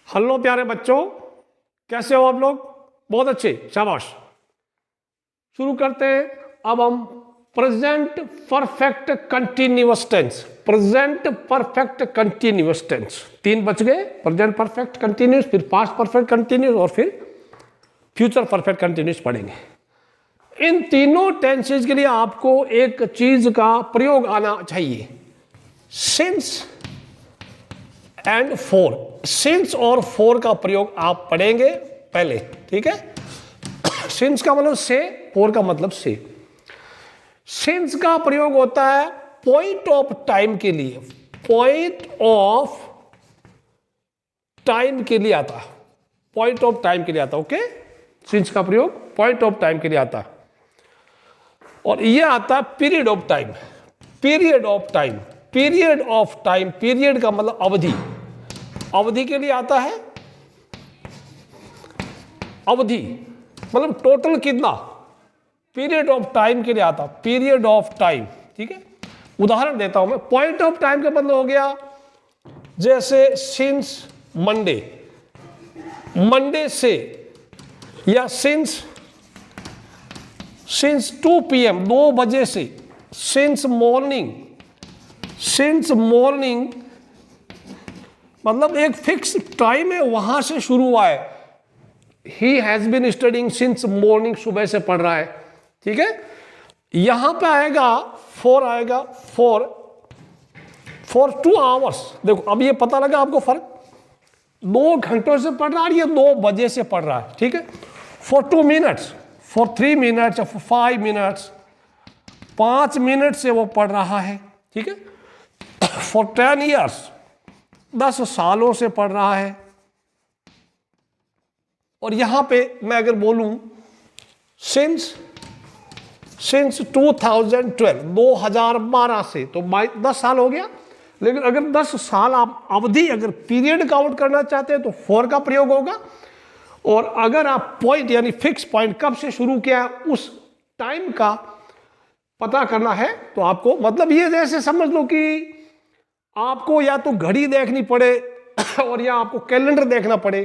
Hello प्यारे बच्चों, कैसे हो आप लोग? बहुत अच्छे, शाबाश। शुरू करते हैं। अब हम present perfect continuous tense, present perfect continuous tense, 3 बच गए। प्रेजेंट परफेक्ट कंटिन्यूअस, फिर पास्ट परफेक्ट कंटिन्यूअस और फिर फ्यूचर परफेक्ट कंटिन्यूअस पढ़ेंगे। इन तीनों टेंसेज के लिए आपको एक चीज का प्रयोग आना चाहिए, सिंस एंड फोर। सिंस और फोर का प्रयोग आप पढ़ेंगे पहले, ठीक है। सिंस का मतलब से, फोर का मतलब से। सिंस का प्रयोग होता है पॉइंट ऑफ टाइम के लिए, पॉइंट ऑफ टाइम के लिए आता है, पॉइंट ऑफ टाइम के लिए आता है। ओके, सिंस का प्रयोग पॉइंट ऑफ टाइम के लिए आता है। और यह आता है period of time, period of time, period of time. Period का मतलब अवधि, अवधि के लिए आता है। अवधि मतलब टोटल कितना, पीरियड ऑफ टाइम के लिए आता, पीरियड ऑफ टाइम, ठीक है। उदाहरण देता हूं मैं। पॉइंट ऑफ टाइम का मतलब हो गया जैसे सिंस मंडे, मंडे से, या सिंस 2 PM 2 बजे से, सिंस मॉर्निंग, सिंस मॉर्निंग मतलब एक फिक्स टाइम है, वहां से शुरू हुआ है। He has been studying since morning, सुबह से पढ़ रहा है, ठीक है। यहां पे आएगा फॉर, आएगा फॉर 2 आवर्स। देखो अब ये पता लगा आपको फर्क, 2 घंटों से पढ़ रहा है, ये 2 बजे से पढ़ रहा है, ठीक है। For 2 minutes, for 3 minutes, for 5 minutes, 5 minute से वो पढ़ रहा है, ठीक है। फॉर 10 ईयर्स, 10 सालों से पढ़ रहा है। और यहां पे मैं अगर बोलूं सिंस 2012, 2012 से, तो 10 साल हो गया। लेकिन अगर 10 साल आप अवधि, अगर पीरियड काउंट करना चाहते हैं तो फॉर का प्रयोग होगा। और अगर आप पॉइंट यानी फिक्स पॉइंट कब से शुरू किया है उस टाइम का पता करना है तो आपको, मतलब ये जैसे समझ लो कि आपको या तो घड़ी देखनी पड़े और या आपको कैलेंडर देखना पड़े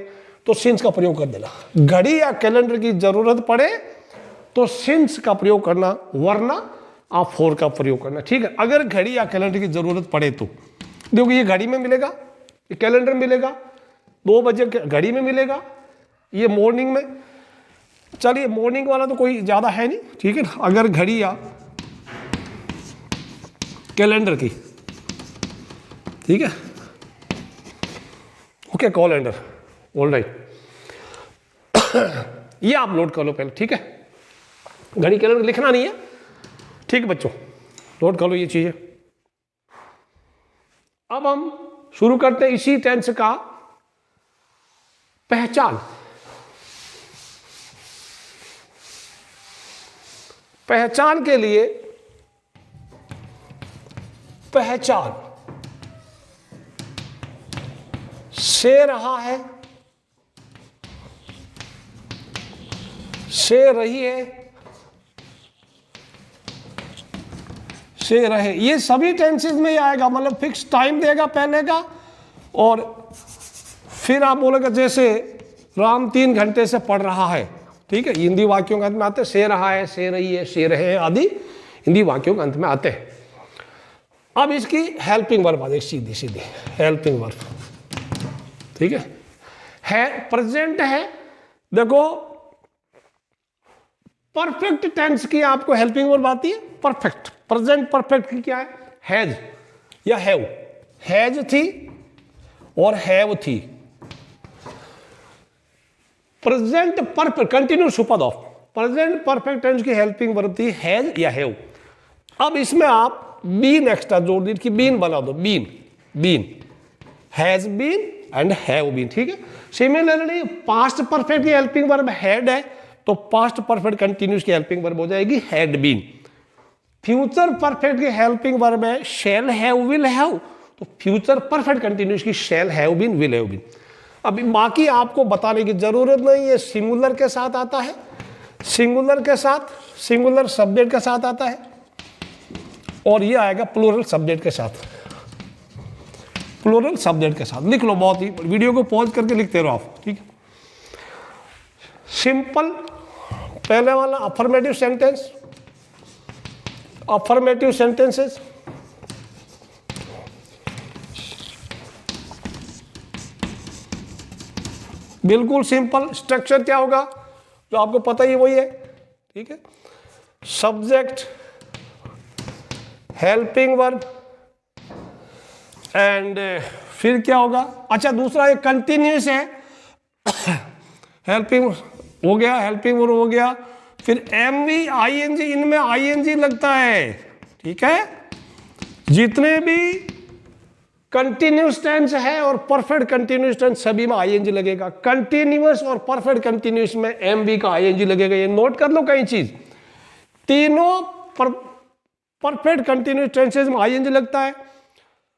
तो सिंस का प्रयोग कर देना। घड़ी या कैलेंडर की जरूरत पड़े तो सिंस का प्रयोग करना, वरना आप फॉर का प्रयोग करना, ठीक है। अगर घड़ी या कैलेंडर की जरूरत पड़े तो देखो, ये घड़ी में मिलेगा, ये कैलेंडर मिलेगा, 2 बजे घड़ी में मिलेगा, ये मॉर्निंग में। चलिए मॉर्निंग वाला तो कोई ज्यादा है नहीं, ठीक है। अगर घड़ी या कैलेंडर की, ठीक है, ओके, कैलेंडर, ऑल राइट। ये आप नोट कर लो पहले, ठीक है। घड़ी कैलेंडर लिखना नहीं है, ठीक है बच्चों, नोट कर लो ये चीजें। अब हम शुरू करते हैं इसी टेंस का पहचान। पहचान के लिए, पहचान से रहा है, से रही है, से रहे, ये सभी टेंसेस में ही आएगा। मतलब फिक्स टाइम देगा पहले का, और फिर आप बोलेगा जैसे राम 3 घंटे से पढ़ रहा है, ठीक है। हिंदी वाक्यों के अंत में आते से रहा है, से रही है, से रहे आदि हिंदी वाक्यों के अंत में आते हैं। अब इसकी हेल्पिंग वर्ब आ जाएगी, सीधी सीधी हेल्पिंग वर्ब, ठीक है। प्रेजेंट है, देखो परफेक्ट टेंस की आपको हेल्पिंग वर्ब आती है परफेक्ट। प्रेजेंट परफेक्ट की क्या है, हैज या हैव। हैज थी और हैव थी। प्रेजेंट परफेक्ट कंटिन्यूअस सुपद ऑफ, प्रेजेंट परफेक्ट टेंस की हेल्पिंग वर्ब थी हैज या हैव। अब इसमें आप बीन एक्स्ट्रा जोड़ दी कि बीन बना दो, been, been, has been and have been, ठीक है। सिमिलरली पास्ट परफेक्ट की हेल्पिंग वर्ब हैड है तो पास्ट परफेक्ट कंटिन्यूअस की हेल्पिंग वर्ब हो जाएगी हैड बीन। फ्यूचर परफेक्ट की हेल्पिंग वर्ब है शैल हैव, विल हैव, तो फ्यूचर परफेक्ट कंटिन्यूअस की shall have been, will have been. अभी बाकी आपको बताने की जरूरत नहीं है। सिंगुलर के साथ आता है, सिंगुलर के साथ, सिंगुलर सब्जेक्ट के साथ आता है, और ये आएगा प्लूरल सब्जेक्ट के साथ। प्लूरल सब्जेक्ट के साथ। लिख लो, बहुत ही, वीडियो को पॉज करके लिखते रहो आप, ठीक है। सिंपल पहले वाला अफर्मेटिव सेंटेंस, अफर्मेटिव सेंटेंसेस, बिल्कुल सिंपल। स्ट्रक्चर क्या होगा जो आपको पता ही वही है, ठीक है। सब्जेक्ट, हेल्पिंग वर्ब एंड फिर क्या होगा, अच्छा दूसरा एक कंटिन्यूस है, हेल्पिंग हो गया, हेल्पिंग वर्ब हो गया, फिर एमवी आईएनजी, इनमें आईएनजी लगता है, ठीक है। जितने भी कंटिन्यूस टेंस है और परफेक्ट कंटिन्यूस टेंस सभी में आईएनजी लगेगा। कंटिन्यूस और परफेक्ट कंटिन्यूस में एमवी का आईएनजी लगेगा, ये नोट कर लो कई चीज। तीनों परफेक्ट कंटिन्यूस टेंसेज में आईएनजी लगता है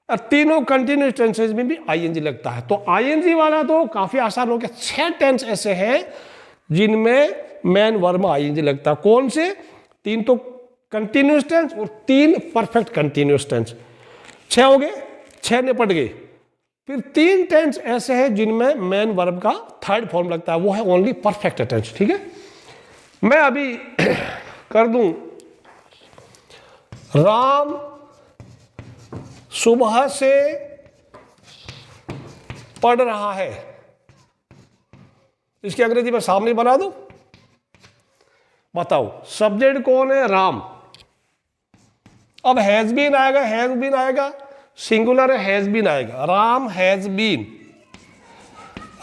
और तीनों कंटिन्यूस टेंसेज में भी आईएनजी लगता है। तो आईएनजी वाला तो काफी आसान हो गया। 6 टेंस ऐसे हैं जिनमें मेन वर्ब में आईएनजी लगता है। कौन से? 3 तो कंटिन्यूस टेंस और 3 परफेक्ट कंटिन्यूस टेंस। 6 हो गए, 6 निपट गए। फिर 3 टेंस ऐसे हैं जिनमें मेन वर्ब का थर्ड फॉर्म लगता है, वो है ओनली परफेक्ट टेंस, ठीक है। मैं अभी कर दूं, राम सुबह से पढ़ रहा है, इसकी अंग्रेजी में सामने बना दूं। बताओ सब्जेक्ट कौन है? राम। अब हैज बीन आएगा, हैज बीन आएगा, सिंगुलर है, हैज बीन आएगा। Ram has been,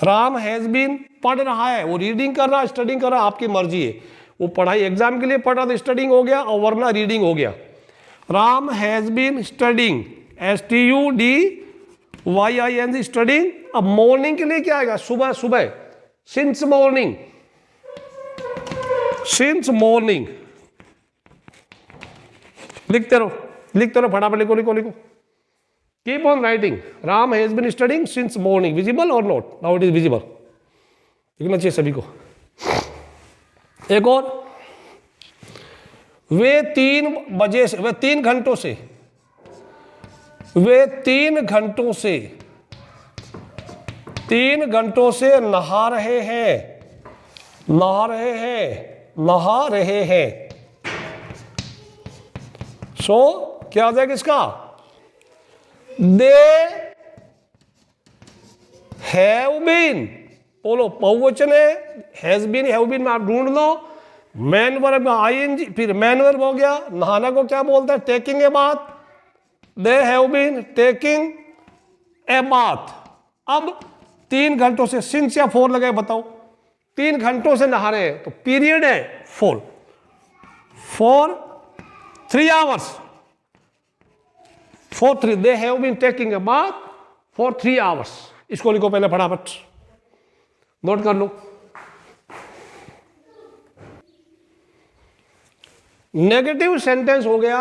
Ram has been पढ़ रहा है, वो रीडिंग कर रहा है, स्टडिंग कर रहा है, आपकी मर्जी है। वो पढ़ाई एग्जाम के लिए पढ़ रहा तो स्टडिंग हो गया और वरना रीडिंग हो गया। Ram has been studying, STUDYING studying. अब मॉर्निंग के लिए क्या आएगा? सुबह, सुबह, सिंस मॉर्निंग, सिंस मॉर्निंग। लिखते रहो, लिखते रहो, फटाफट लिखो, लिखो, लिखो। Keep on writing. Ram has been studying since morning. Visible और not? Now it is visible, लिखना चाहिए सभी को। एक और, वे 3 बजे से, वे 3 घंटों से, वे 3 घंटों से, 3 घंटों से नहा रहे हैं, नहा रहे हैं, नहा रहे हैं। सो क्या आ जाएगा इसका? दे हैव बीन, बोलो बहुवचन है, हैज बीन, हैव बीन में आप ढूंढ लो। मैन वर्ब में आईएनजी, फिर मैन वर्ब हो गया। नहाना को क्या बोलते हैं? Taking a bath. They have been taking a bath. अब 3 घंटों से, सिंस या फॉर लगाए, बताओ। 3 घंटों से नहा रहे हैं तो पीरियड है for 3 hours, for 3। They have been taking a bath for 3 hours. इसको लिखो पहले फटाफट, नोट कर लो। नेगेटिव सेंटेंस हो गया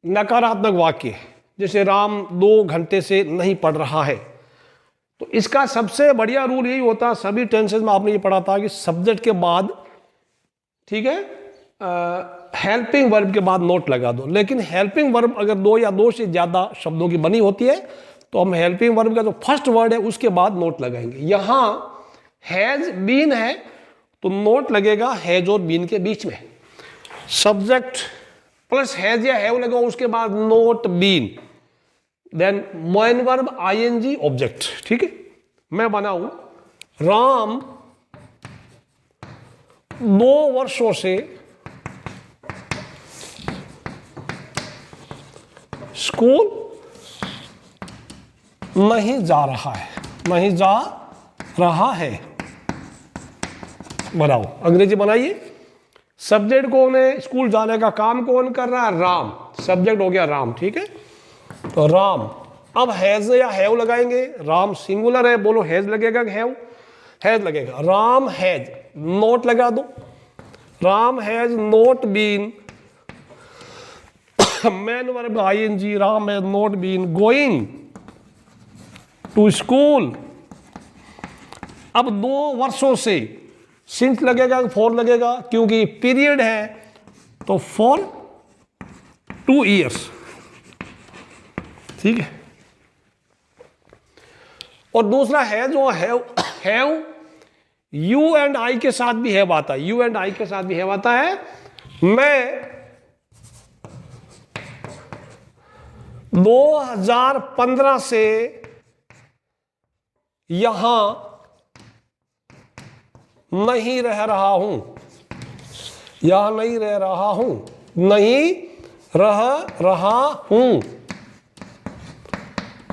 नकारात्मक वाक्य, जैसे राम 2 घंटे से नहीं पढ़ रहा है। तो इसका सबसे बढ़िया रूल यही होता है, सभी टेंसेस में आपने ये पढ़ा था कि सब्जेक्ट के बाद, ठीक है, हेल्पिंग वर्ब के बाद नोट लगा दो। लेकिन हेल्पिंग वर्ब अगर 2 या 2 से ज्यादा शब्दों की बनी होती है तो हम हेल्पिंग वर्ब का जो फर्स्ट वर्ड है उसके बाद नोट लगाएंगे। यहां हैज बीन है तो नोट लगेगा हैज और बीन के बीच में। सब्जेक्ट प्लस हैज या हैव लगाओ, उसके बाद not been, then main verb ING object, ठीक है। मैं बनाऊं, राम 2 वर्षों से स्कूल नहीं जा रहा है, नहीं जा रहा है। बनाओ, अंग्रेजी बनाइए। सब्जेक्ट कौन है? स्कूल जाने का काम कौन कर रहा है? राम। सब्जेक्ट हो गया राम, ठीक है। तो राम। अब हैज या हैव लगाएंगे। राम सिंगुलर है, बोलो हैज लगेगा कि हैव? हैज लगेगा। राम हैज, नोट लगा दो। Ram has not been, main verb ING, Ram has not been going to school. अब 2 वर्षों से, सिंस लगेगा, फॉर लगेगा, क्योंकि पीरियड है तो फॉर 2 ईयर्स, ठीक है। और दूसरा है जो हैव यू एंड आई के साथ भी हैव आता है, यू एंड आई के साथ भी हैव आता है। मैं 2015 से यहां नहीं रह रहा हूं, यहां नहीं रह रहा हूं, नहीं रह रहा हूं।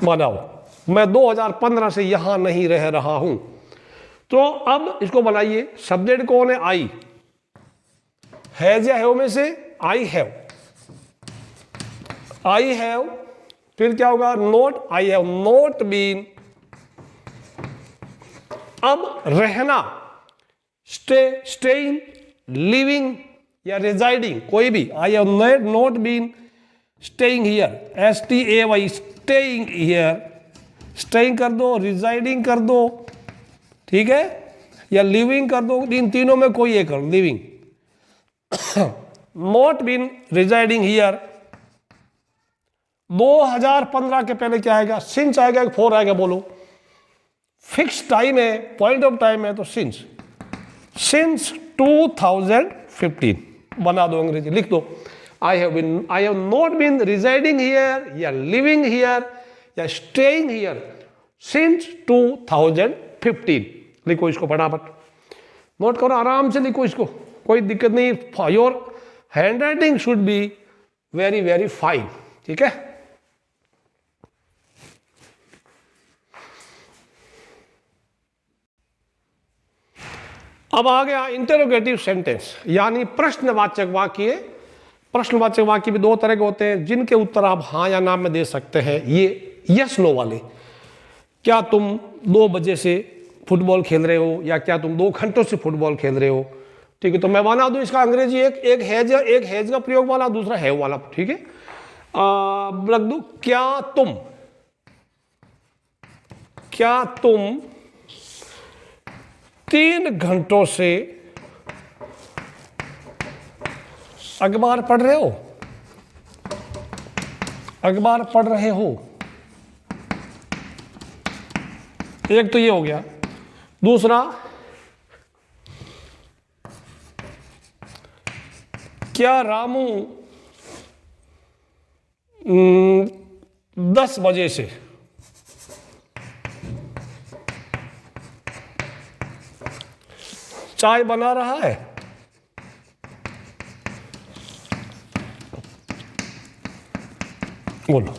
बनाओ, मैं 2015 से यहां नहीं रह रहा हूं। तो अब इसको बनाइए, सब्जेक्ट कौन है? आई। हैज या हैव में से आई हैव, आई हैव, फिर क्या होगा? Not, I have not been. अब रहना, स्टे, स्टेइंग, लिविंग या रिजाइडिंग, कोई भी। I have not been staying here, STAY, staying here, staying कर दो, रिजाइडिंग कर दो, ठीक है, या लिविंग कर दो, इन तीनों में कोई एक कर, living. Not been residing here. 2015 के पहले क्या आएगा? सिंस आएगा, 4 आएगा, बोलो। फिक्स टाइम है, पॉइंट ऑफ टाइम है, तो सिंस 2015 बना दो, अंग्रेजी लिख दो। I have not been residing here या लिविंग हियर या स्टेइंग हियर सिंस 2015। लिखो इसको फटाफट, नोट करो, आराम से लिखो इसको, कोई दिक्कत नहीं। Your hand writing should be very very fine, ठीक है। अब आ गया इंटरोगेटिव सेंटेंस, यानी प्रश्नवाचक वाक्य। प्रश्नवाचक वाक्य भी 2 तरह के होते हैं, जिनके उत्तर आप हाँ या ना में दे सकते हैं। ये यस नो वाले, क्या तुम 2 बजे से फुटबॉल खेल रहे हो, या क्या तुम 2 घंटों से फुटबॉल खेल रहे हो, ठीक है। तो मैं बना दूं इसका अंग्रेजी, एक हैज का प्रयोग वाला, दूसरा हैव वाला, ठीक है। रख दूं, क्या तुम 3 घंटों से अखबार पढ़ रहे हो, अखबार पढ़ रहे हो। एक तो ये हो गया। दूसरा, क्या रामू 10 बजे से चाय बना रहा है? बोलो,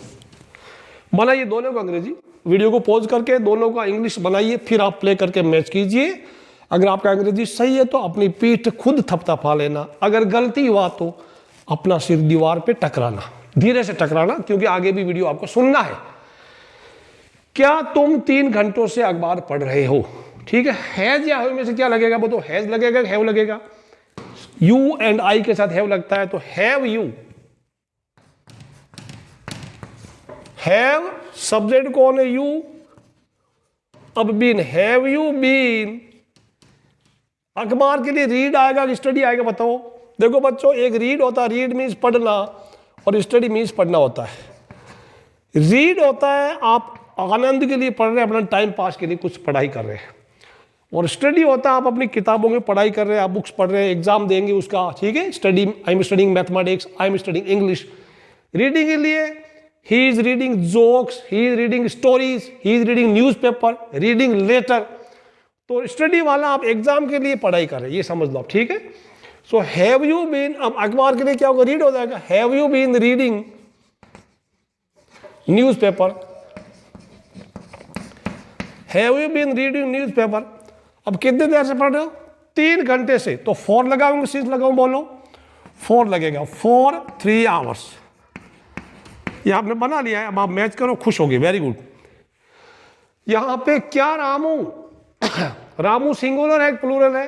बनाइए दोनों का अंग्रेजी, वीडियो को पॉज करके दोनों का इंग्लिश बनाइए, फिर आप प्ले करके मैच कीजिए। अगर आपका अंग्रेजी सही है तो अपनी पीठ खुद थपथपा लेना, अगर गलती हुआ तो अपना सिर दीवार पे टकराना, धीरे से टकराना, क्योंकि आगे भी वीडियो आपको सुनना है। क्या तुम 3 घंटों से अखबार पढ़ रहे हो, ठीक है। हैज या हैव में से क्या लगेगा? वो तो हैज लगेगा, हैव लगेगा। यू एंड आई के साथ हैव लगता है, तो हैव यू, हैव सब्जेक्ट कौन है? यू। अब बीन, हैव यू बीन। अखबार के लिए रीड आएगा कि स्टडी आएगा, बताओ। देखो बच्चों, एक रीड होता है, रीड मीन्स पढ़ना, और स्टडी मीन्स पढ़ना होता है। रीड होता है आप आनंद के लिए पढ़ रहे हैं, अपना टाइम पास के लिए कुछ पढ़ाई कर रहे हैं, और स्टडी होता है आप अपनी किताबों में पढ़ाई कर रहे हैं, आप बुक्स पढ़ रहे हैं, एग्जाम देंगे उसका, ठीक है। Study, I am studying mathematics, I am studying English. Reading के लिए he is reading jokes, he is reading stories, he is reading newspaper, reading letter. तो स्टडी वाला आप एग्जाम के लिए पढ़ाई कर रहे हैं, ये समझ लो आप, ठीक है। सो हैव यू बीन, अब अखबार के लिए क्या होगा? रीड हो जाएगा। Have you been reading newspaper, have you been reading newspaper. अब कितने देर से पढ़ रहे हो? 3 घंटे से, तो 4 लगाऊंगे, सिंस लगाऊं, बोलो 4 लगेगा, 4 3 आवर्स। ये आपने बना लिया है, अब आप मैच करो, खुश होगे, वेरी गुड। यहां पे क्या रामू, रामू सिंगुलर है प्लूरल है?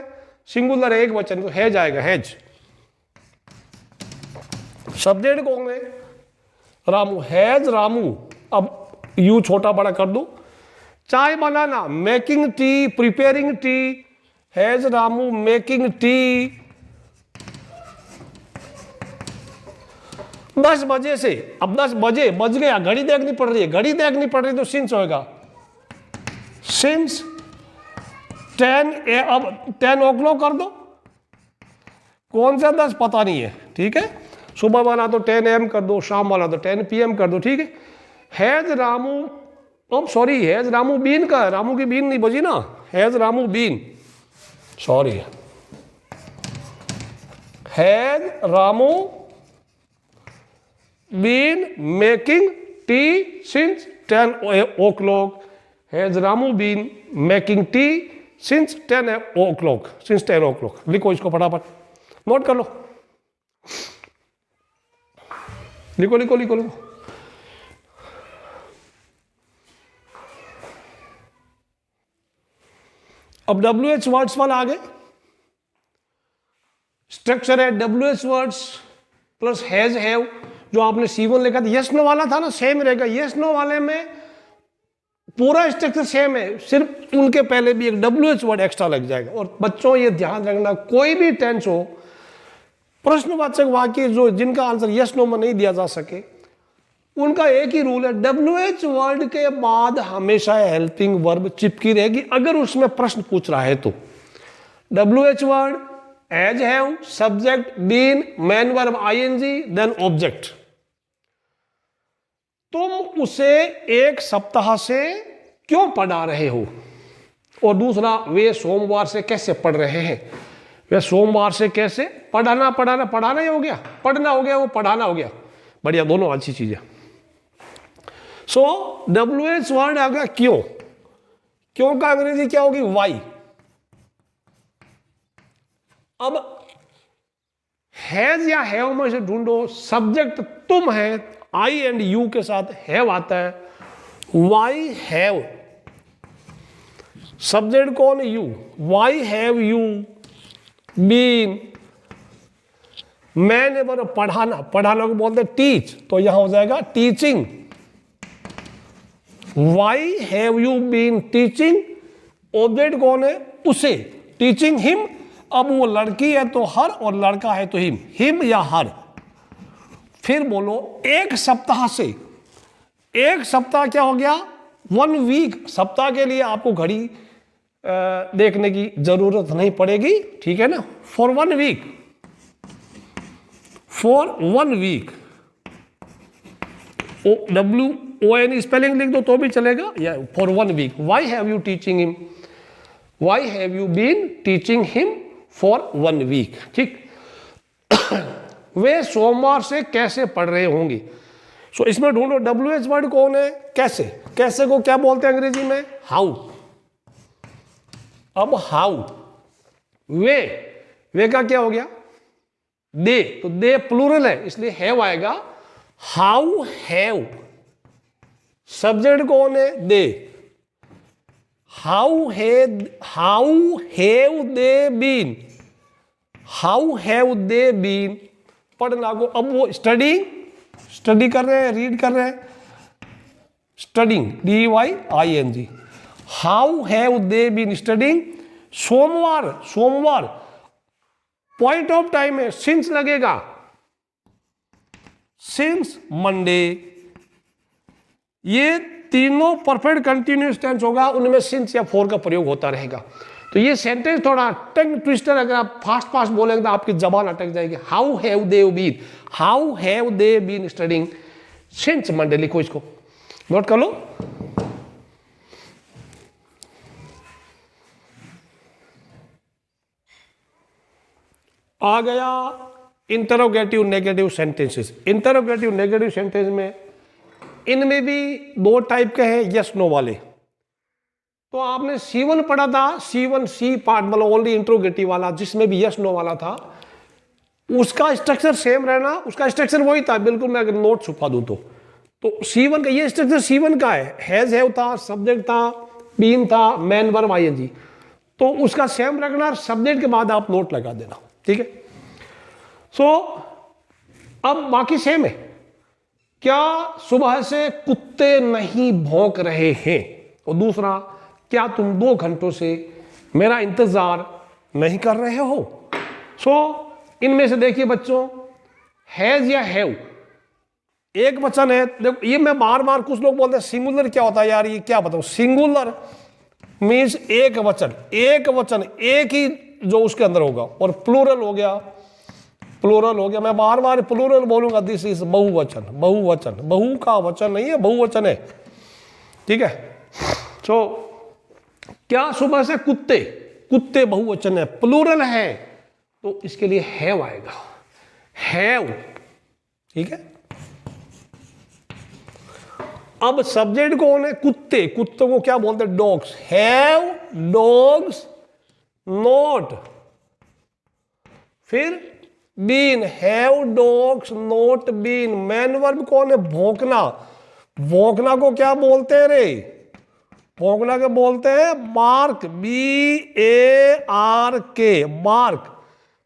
सिंगुलर है, एक वचन, तो हैज आएगा, हैज। सब्जेक्ट कौन है? रामू, हैज रामू। अब यू छोटा बड़ा कर दो। चाय बनाना, making tea, preparing tea, has Ramu making tea. 10 बजे से, अब 10 बजे बज गया, घड़ी देखनी पड़ रही है, घड़ी देखनी पड़ रही तो सिंस होगा। सिंस 10 अब 10 o'clock कर दो, कौन सा 10 पता नहीं है, ठीक है। सुबह वाला तो 10 AM कर दो, शाम वाला तो 10 PM कर दो, ठीक है। हैज रामू, अब सॉरी, हैज रामू बीन का, रामू की बीन नहीं बजी ना, has Ramu been, sorry, has Ramu been making tea since 10 o'clock, has Ramu been making tea since 10 o'clock, since 10 o'clock। लिखो इसको फटाफट, नोट कर लो, लिखो लिखो लिखो लिखो। अब WH वर्ड्स वाला आगे स्ट्रक्चर है, WH words plus has have, जो आपने C1 लिखा था, यस नो वाला था ना, सेम रहेगा। यस नो वाले में पूरा स्ट्रक्चर सेम है, सिर्फ उनके पहले भी एक WH वर्ड एक्स्ट्रा लग जाएगा। और बच्चों ये ध्यान रखना, कोई भी टेंस हो, प्रश्नवाचक वाक्य जो जिनका आंसर यस नो में नहीं दिया जा सके, उनका एक ही रूल है, WH वर्ड के बाद हमेशा हेल्पिंग वर्ब चिपकी रहेगी अगर उसमें प्रश्न पूछ रहा है तो। WH word as have, subject been, main verb ING, then object. तुम उसे एक सप्ताह से क्यों पढ़ा रहे हो, और दूसरा, वे सोमवार से कैसे पढ़ रहे हैं। वे सोमवार से कैसे, पढ़ाना पढ़ाना पढ़ाना ही हो गया, पढ़ना हो गया, वो पढ़ाना हो गया, बढ़िया, दोनों अच्छी चीजें। सो WH वर्ड आ गया क्यों, क्यों का अंग्रेजी क्या होगी, वाई। अब हैज या हैव में से ढूंढो, सब्जेक्ट तुम है, आई एंड यू के साथ हैव आता है, वाई हैव, सब्जेक्ट कौन है, you, why have you been, मैंने बोला पढ़ाना, पढ़ाना को बोलते टीच, तो यहां हो जाएगा teaching, why have you been teaching, object कौन है, उसे, टीचिंग हिम, अब वो लड़की है तो हर और लड़का है तो हिम, हिम या हर। फिर बोलो एक सप्ताह से, एक सप्ताह क्या हो गया, 1 वीक, सप्ताह के लिए आपको घड़ी देखने की जरूरत नहीं पड़ेगी, ठीक है ना। For 1 week, for 1 week, WON spelling लिख दो तो भी चलेगा, या for 1 week. Why have you teaching him, why have you been teaching him for 1 week, ठीक। वे सोमवार से कैसे पढ़ रहे होंगे, सो इसमें ढूंढो WH वर्ड कौन है, कैसे, कैसे को क्या बोलते हैं अंग्रेजी में, हाउ। अब हाउ, वे का क्या हो गया, दे, तो दे प्लूरल है इसलिए हैव आएगा, हाउ हैव, सब्जेक्ट कौन है, they, how have they been, how have they been, पढ़ना को, अब वो स्टडी कर रहे हैं, रीड कर रहे हैं, studying, DYING, how have they been studying. सोमवार, सोमवार पॉइंट ऑफ टाइम है, सिंस लगेगा, सिंस मंडे, ये तीनों परफेक्ट कंटिन्यूअस टेंस होगा, उनमें सिंस या फॉर का प्रयोग होता रहेगा। तो ये सेंटेंस थोड़ा टंग ट्विस्टर, अगर आप फास्ट फास्ट बोलेंगे तो आपकी जबान अटक जाएगी। How have they been, how have they been studying since Monday, लिखो इसको, नोट कर लो। आ गया interrogative negative sentences. Interrogative negative sentence में इनमें भी 2 टाइप के हैं, यस नो वाले। तो आपने C1 पढ़ा था, C1 C पार्ट मतलब ओनली इंट्रोगेटिव वाला, जिसमें भी यस नो वाला था, उसका स्ट्रक्चर सेम रहना, उसका स्ट्रक्चर वही था बिल्कुल। मैं अगर नोट छुपा दूं तो C1 का ये स्ट्रक्चर C1 का है, हैज हैव था, सब्जेक्ट था, बीन था, मेन वर्ब ING, तो उसका सेम रखना, सब्जेक्ट के बाद आप नोट लगा देना, ठीक है। सो अब बाकी सेम है। क्या सुबह से कुत्ते नहीं भौंक रहे हैं, और दूसरा, क्या तुम 2 घंटों से मेरा इंतजार नहीं कर रहे हो। सो इनमें से देखिए बच्चों, हैज या हैव, एक वचन है। देखो ये मैं बार बार, कुछ लोग बोलते हैं सिंगुलर क्या होता है यार, ये क्या बताऊं। सिंगुलर मीन्स एक वचन, एक वचन, एक ही जो उसके अंदर होगा। और प्लूरल हो गया, प्लूरल हो गया, मैं बार बार प्लूरल बोलूंगा, दिस इज बहुवचन, बहुवचन, बहु का वचन नहीं है, बहुवचन है, ठीक है। तो क्या सुबह से कुत्ते, कुत्ते बहुवचन है, प्लूरल है, तो इसके लिए हैव आएगा, हैव, ठीक है। अब सब्जेक्ट कौन है? कुत्ते, कुत्तों को क्या बोलते हैं? डॉग्स। हैव डॉग्स नॉट, फिर been, have dogs not been. Main verb कौन है? भौंकना। भौंकना को क्या बोलते हैं रे? भौंकना के बोलते हैं बार्क, BARK, बार्क।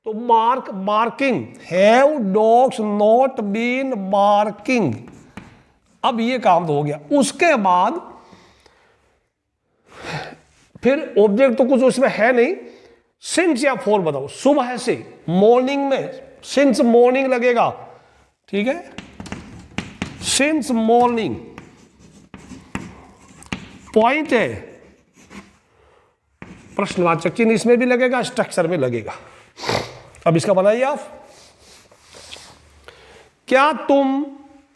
तो bark, barking, have dogs not been barking. अब ये काम तो हो गया। उसके बाद फिर ऑब्जेक्ट तो कुछ उसमें है नहीं, सिंस या फॉर बताओ। सुबह से, मॉर्निंग में सिंस मॉर्निंग लगेगा, ठीक है, सिंस मॉर्निंग। पॉइंट है, प्रश्नवाचक चिन्ह इसमें भी लगेगा, स्ट्रक्चर में लगेगा। अब इसका बनाइए आप। क्या तुम,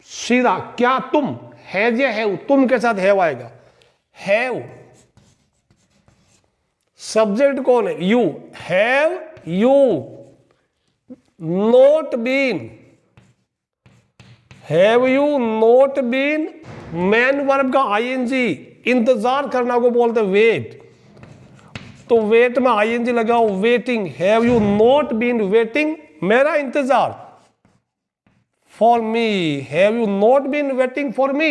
सीधा क्या तुम, हैज या हैव, तुम के साथ हैव आएगा। हैव, सब्जेक्ट कौन है? You. Have you not been, have you not been, main verb का आईएनजी, इंतजार करना को बोलते वेट, तो वेट में आईएनजी लगाओ, waiting. Have you not been waiting, मेरा इंतजार, for me, have you not been waiting for me.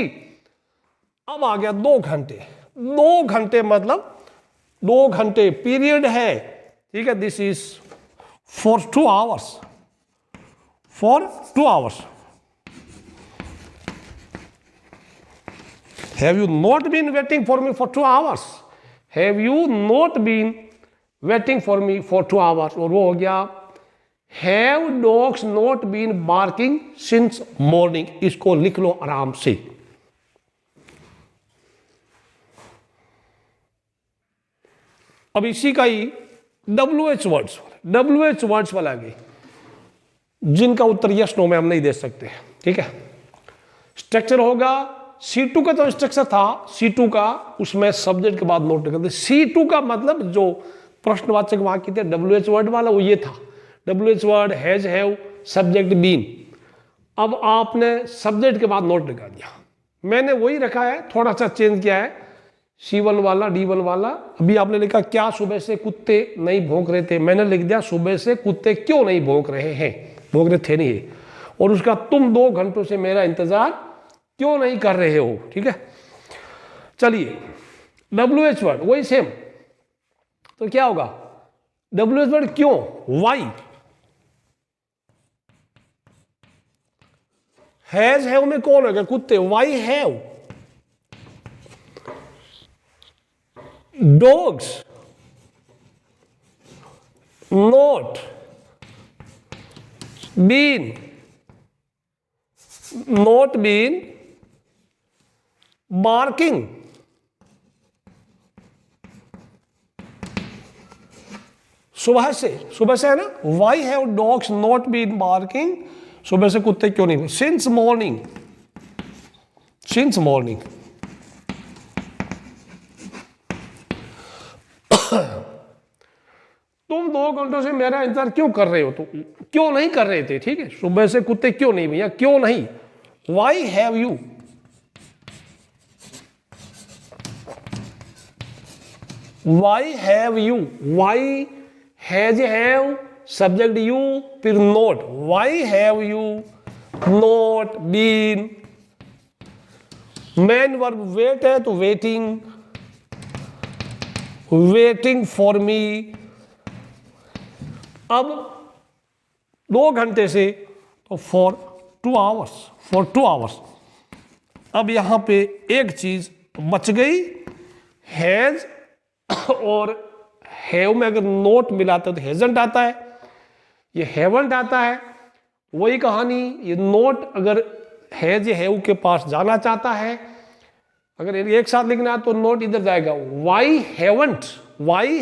अब आ गया 2 घंटे, 2 घंटे मतलब 2 घंटे पीरियड है, ठीक है, this is for 2 hours, for 2 hours. Have you not been waiting for me for 2 hours, have you not been waiting for me for 2 hours. और वो हो गया have dogs not been barking since morning. इसको लिख लो आराम से। अब इसी का ही WH वर्ड्स, WH वर्ड्स वाला गए, जिनका उत्तर यस नो में हम नहीं दे सकते, ठीक है। स्ट्रक्चर होगा, C2 का तो स्ट्रक्चर था, C2 का, उसमें सब्जेक्ट के बाद नोट करते। C2 का मतलब जो प्रश्नवाचक वाक्य थे WH वर्ड वाला, वो ये था, WH word, has, have, subject, been. अब आपने सब्जेक्ट के बाद नोट लगा दिया, मैंने वही रखा है, थोड़ा सा चेंज किया है, C1 वाला, D1 वाला। अभी आपने लिखा क्या सुबह से कुत्ते नहीं भौंक रहे थे, मैंने लिख दिया सुबह से कुत्ते क्यों नहीं भौंक रहे हैं, भौंक रहे थे नहीं है। और उसका तुम 2 घंटों से मेरा इंतजार क्यों नहीं कर रहे हो, ठीक है। चलिए WH वर्ड वही सेम, तो क्या होगा? WH वर्ड क्यों, वाई। हैज, हैव में कौन होगा? कुत्ते, why have. Dogs not been, not been barking. सुबह से, सुबह से है ना, why have dogs not been barking, सुबह से कुत्ते क्यों नहीं, सिंस मॉर्निंग, सिंस मॉर्निंग। तुम 2 घंटों से मेरा इंतजार क्यों कर रहे हो? तो क्यों नहीं कर रहे थे, ठीक है, सुबह से कुत्ते क्यों नहीं, भैया क्यों नहीं। Why have you, why have you, why has, have, subject you, फिर not, why have you not been. Main verb wait है, तो वेटिंग, वेटिंग फॉर मी। अब 2 घंटे से, तो फॉर 2 आवर्स, फॉर 2 आवर्स। अब यहां पे एक चीज बच गई, हैज और हैव में अगर नोट मिलाता तो हैजंट आता है, ये हैवंट आता है। वही कहानी, ये नोट अगर हैज हैव के पास जाना चाहता है, अगर एक साथ लिखना है तो नोट इधर जाएगा, वाई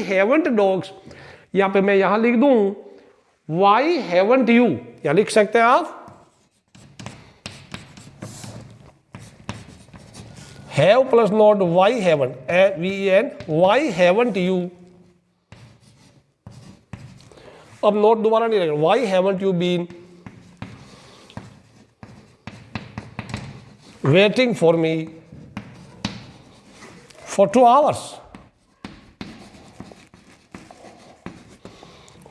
हैवंट डॉग्स, यहां पे मैं यहां लिख दूं वाई हैवंट यू, या लिख सकते हैं आप have plus not why haven't, VEN, why haven't you. अब नोट दोबारा नहीं लगेगा, why haven't you been waiting for me for 2 hours?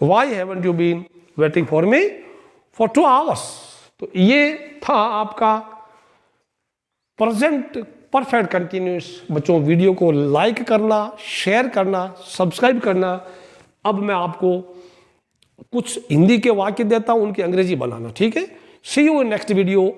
Why haven't you been waiting for me for 2 hours? तो ये था आपका प्रेजेंट परफेक्ट कंटिन्यूस। बच्चों video को लाइक करना, शेयर करना, सब्सक्राइब करना। अब मैं आपको कुछ हिंदी के वाक्य देता हूं, उनकी अंग्रेजी बनाना, ठीक है। सी यू इन नेक्स्ट वीडियो।